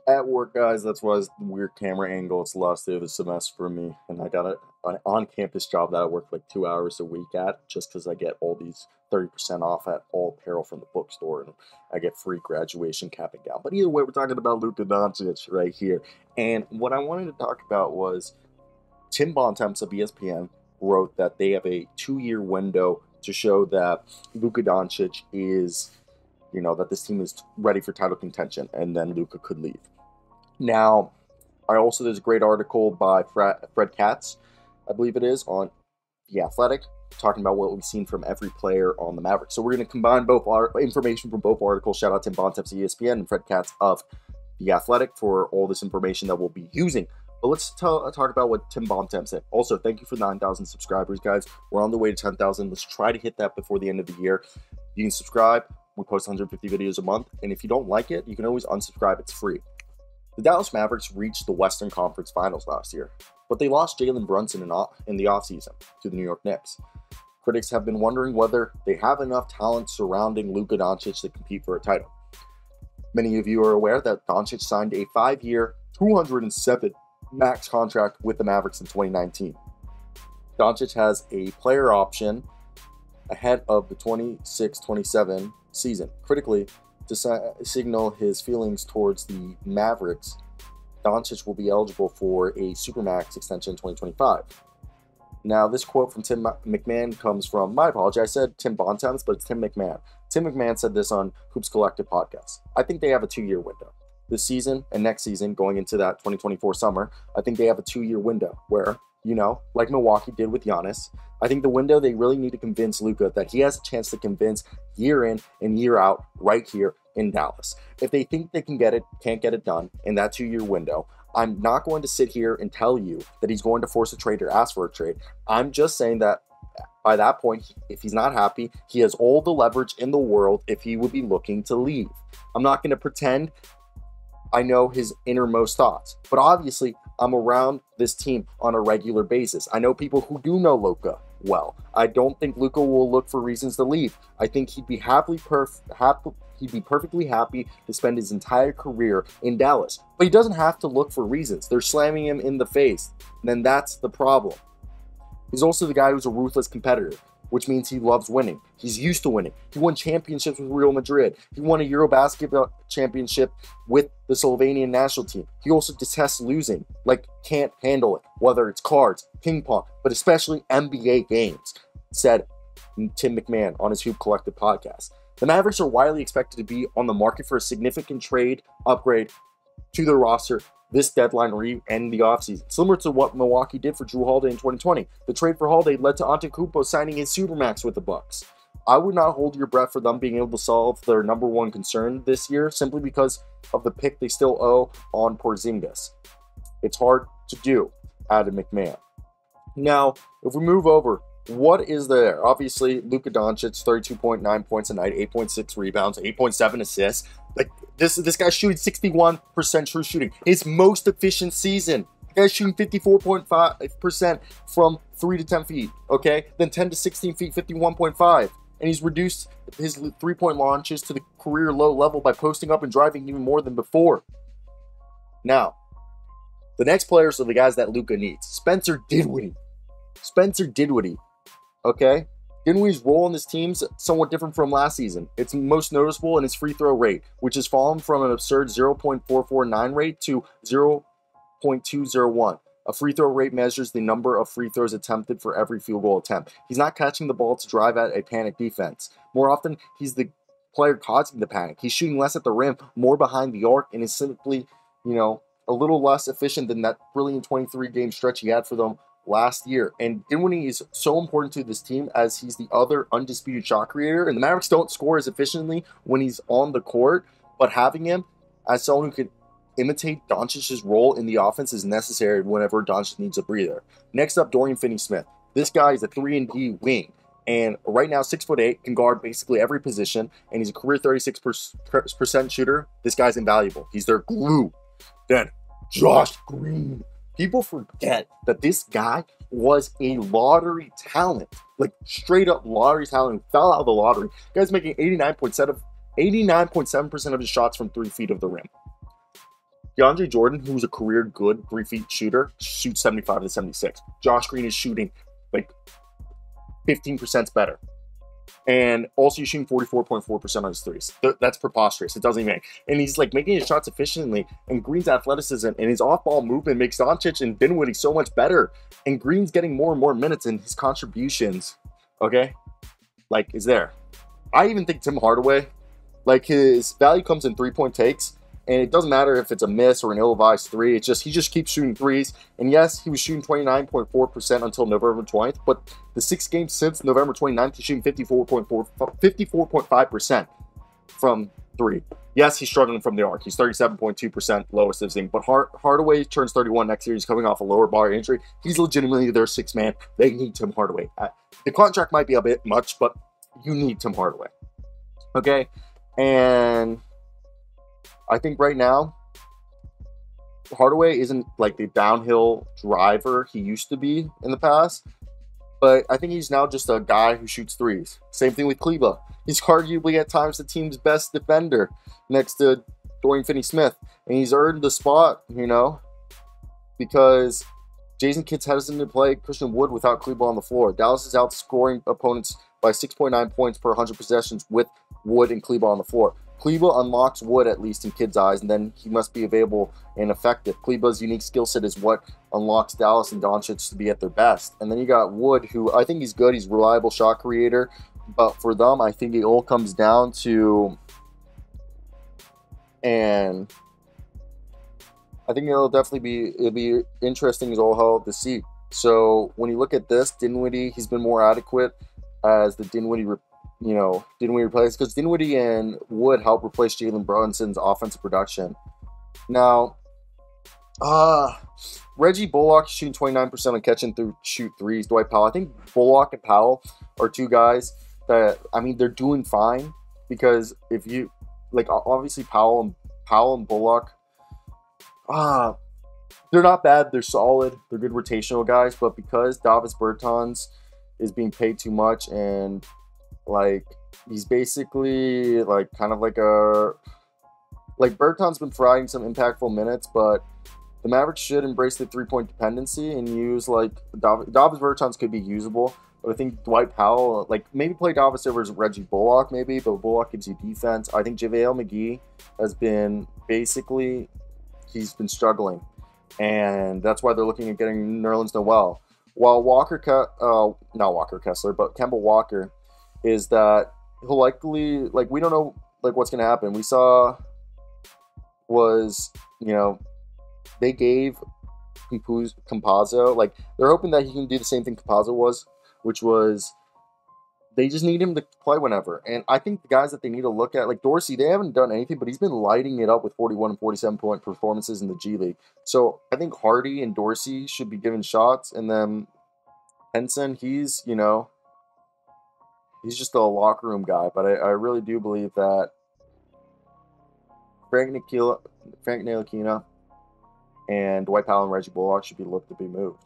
At work, guys, that's why it's the weird camera angle. It's the last day of the semester for me, and I got an on-campus job that I work like 2 hours a week at, just because I get all these 30% off at all apparel from the bookstore, and I get free graduation cap and gown. But either way, we're talking about Luka Doncic right here, and what I wanted to talk about was Tim Bontemps of ESPN wrote that they have a 2-year window to show that Luka Doncic is, that this team is ready for title contention, and then Luka could leave. Now, there's a great article by Fred Katz, I believe it is, on The Athletic, talking about what we've seen from every player on the Mavericks. So we're going to combine both our information from both articles. Shout out Tim Bontemps of ESPN and Fred Katz of The Athletic for all this information that we'll be using. But let's talk about what Tim Bontemps said. Also, thank you for 9,000 subscribers, guys. We're on the way to 10,000. Let's try to hit that before the end of the year. You can subscribe. We post 150 videos a month. And if you don't like it, you can always unsubscribe. It's free. The Dallas Mavericks reached the Western Conference Finals last year, but they lost Jalen Brunson in the offseason to the New York Knicks. Critics have been wondering whether they have enough talent surrounding Luka Doncic to compete for a title. Many of you are aware that Doncic signed a 5-year, $207 max contract with the Mavericks in 2019. Doncic has a player option ahead of the 26-27 season. Critically, to signal his feelings towards the Mavericks, Doncic will be eligible for a supermax extension in 2025. Now, this quote from Tim McMahon comes from, my apology, I said Tim Bontemps, but it's Tim McMahon. Tim McMahon said this on Hoops Collective podcast. I think they have a 2-year window. This season and next season, going into that 2024 summer, I think they have a 2-year window where, like Milwaukee did with Giannis, I think the window they really need to convince Luka that he has a chance to convince year in and year out right here in Dallas. If they think they can't get it done in that 2-year window, I'm not going to sit here and tell you that he's going to force a trade or ask for a trade. I'm just saying that by that point, if he's not happy, he has all the leverage in the world if he would be looking to leave. I'm not going to pretend I know his innermost thoughts, but obviously I'm around this team on a regular basis. I know people who do know Luka well. I don't think Luka will look for reasons to leave. I think he'd be perfectly happy to spend his entire career in Dallas, but he doesn't have to look for reasons. They're slamming him in the face, and then that's the problem. He's also the guy who's a ruthless competitor, which means he loves winning. He's used to winning. He won championships with Real Madrid. He won a Eurobasket championship with the Slovenian national team. He also detests losing, can't handle it, whether it's cards, ping pong, but especially NBA games, said Tim McMahon on his Hoop Collective podcast. The Mavericks are widely expected to be on the market for a significant trade upgrade to their roster this deadline or end the offseason, similar to what Milwaukee did for Jrue Holiday in 2020. The trade for Holiday led to Antetokounmpo signing his supermax with the Bucks. I would not hold your breath for them being able to solve their number one concern this year simply because of the pick they still owe on Porzingis. It's hard to do, added McMahon. Now, if we move over, what is there? Obviously, Luka Doncic, 32.9 points a night, 8.6 rebounds, 8.7 assists. This guy's shooting 61% true shooting. His most efficient season. The guy's shooting 54.5% from 3 to 10 feet, okay? Then 10 to 16 feet, 51.5. And he's reduced his three-point launches to the career low level by posting up and driving even more than before. Now, the next players are the guys that Luka needs. Spencer Dinwiddie. Okay? Dinwiddie's role in this team is somewhat different from last season. It's most noticeable in his free throw rate, which has fallen from an absurd 0.449 rate to 0.201. A free throw rate measures the number of free throws attempted for every field goal attempt. He's not catching the ball to drive at a panic defense. More often, he's the player causing the panic. He's shooting less at the rim, more behind the arc, and is simply, a little less efficient than that brilliant 23-game stretch he had for them last year. And Dinwiddie is so important to this team as he's the other undisputed shot creator. And the Mavericks don't score as efficiently when he's on the court, but having him as someone who could imitate Doncic's role in the offense is necessary whenever Doncic needs a breather. Next up, Dorian Finney-Smith. This guy is a 3-and-D wing. And right now, 6'8", can guard basically every position, and he's a career 36% shooter. This guy's invaluable. He's their glue. Then, Josh Green. People forget that this guy was a lottery talent, straight up lottery talent, who fell out of the lottery. The guy's making 89.7% of his shots from 3 feet of the rim. DeAndre Jordan, who's a career good 3-feet shooter, shoots 75 to 76. Josh Green is shooting like 15% better. And also, he's shooting 44.4% on his threes. That's preposterous. It doesn't even make. And he's like making his shots efficiently. And Green's athleticism and his off-ball movement makes Doncic and Dinwiddie so much better. And Green's getting more and more minutes, and his contributions, okay, like, is there. I even think Tim Hardaway, like, his value comes in 3-point takes. And it doesn't matter if it's a miss or an ill-advised three. It's just he just keeps shooting threes. And yes, he was shooting 29.4% until November 20th. But the 6 games since November 29th, he's shooting 54.5% from three. Yes, he's struggling from the arc. He's 37.2% lowest of thing. But Hardaway turns 31 next year. He's coming off a lower bar injury. He's legitimately their sixth man. They need Tim Hardaway. The contract might be a bit much, but you need Tim Hardaway. Okay? And I think right now, Hardaway isn't like the downhill driver he used to be in the past, but I think he's now just a guy who shoots threes. Same thing with Kleber. He's arguably at times the team's best defender next to Dorian Finney-Smith, and he's earned the spot, you know, because Jason Kidd's hesitant to play Christian Wood without Kleber on the floor. Dallas is outscoring opponents by 6.9 points per 100 possessions with Wood and Kleber on the floor. Kleber unlocks Wood, at least in Kidd's eyes, and then he must be available and effective. Kleber's unique skill set is what unlocks Dallas and Doncic to be at their best. And then you got Wood, who I think he's good. He's a reliable shot creator. But for them, I think it all comes down to, and I think it'll be interesting as all hell to see. So when you look at this, Dinwiddie, he's been more adequate as the Dinwiddie replace, because Dinwiddie and Wood help replace Jalen Brunson's offensive production. Now, Reggie Bullock shooting 29% on catch and shoot threes. Dwight Powell. I think Bullock and Powell are two guys that, I mean, they're doing fine, because if you like, obviously Powell and Bullock, they're not bad. They're solid. They're good rotational guys, but because Davis Bertans is being paid too much, and like, he's basically like kind of like Bertans been providing some impactful minutes, but the Mavericks should embrace the 3-point dependency and use like Davis Bertans could be usable. But I think Dwight Powell, like, maybe play Davis over Reggie Bullock, maybe, but Bullock gives you defense. I think JaVale McGee has been basically, he's been struggling, and that's why they're looking at getting Nerlens Noel. While not Walker Kessler, but Kemba Walker, is that he'll likely, like, we don't know like what's going to happen. We saw was, you know, they gave Campazzo, like, they're hoping that he can do the same thing Campazzo was, which was they just need him to play whenever. And I think the guys that they need to look at, like Dorsey, they haven't done anything, but he's been lighting it up with 41 and 47-point performances in the G League. So I think Hardy and Dorsey should be given shots. And then Henson, he's, you know, he's just a locker room guy. But I really do believe that Frank Ntilikina and Dwight Powell and Reggie Bullock should be looked to be moved.